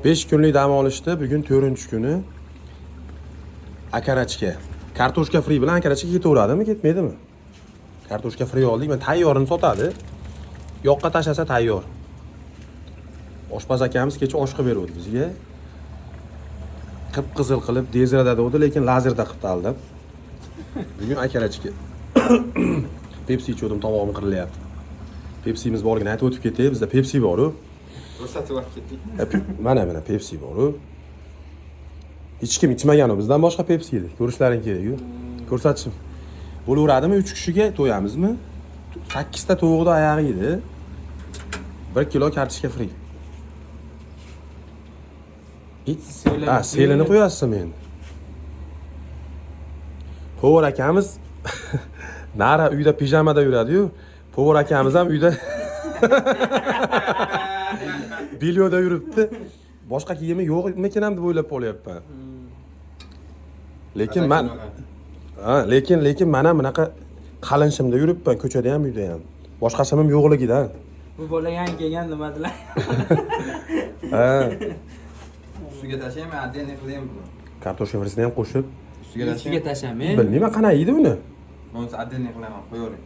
5 kunlik dam olishda bugun 4-kuni akarachka. Kartoshka free bilan akarachka ketaveradimi, ketmaydimi? Kartoshka free oldik. Men tayyorini sotadi. Yoqqa tashlasa tayyor. Oshpaz akamiz kecha osh qilib berdi bizga. Qip-qizil qilib dezrada dedi, lekin lazerda qilib aldab. Bugun akarachka. Pepsi ichdim, tomog'im qirilyapti. Pepsimiz borligini aytib o'tib ketay. Bizda Pepsi bor-ku. Ko'rsatib olib ketdik. Mana Pepsi bor-ku. Hech kim ichmagan u. Bizdan boshqa Pepsi edi. Ko'rishlaring kerak-ku. Ko'rsatishim. Bo'laveradimi 3 kishiga to'yamizmi? 8 ta tovuqda oyog'i edi. 1 kilo kartoshka free. Selini qo'yasizmi endi? Povor akamiz nara uyda pijamada yuradi-yu. Povor akamiz ham uyda bilyoda yuribdi. Boshqa kiyimi yo'qmikin ham deb o'ylab qolyapman. Lekin men ham bunaqa qalinshimda yuribman, ko'chada ham, uyda ham. Boshqa shimim yo'qligidan. Bu bola yangi kelgan nimadilar? Ustiga tashlayman, отдельно qilaymi buni? Kartoshka frisini ham qo'shib. Ustiga Ustiga tashlamayman. Bilmayman qanday yeydi uni. Buni отдельно qilaman, qo'yavering.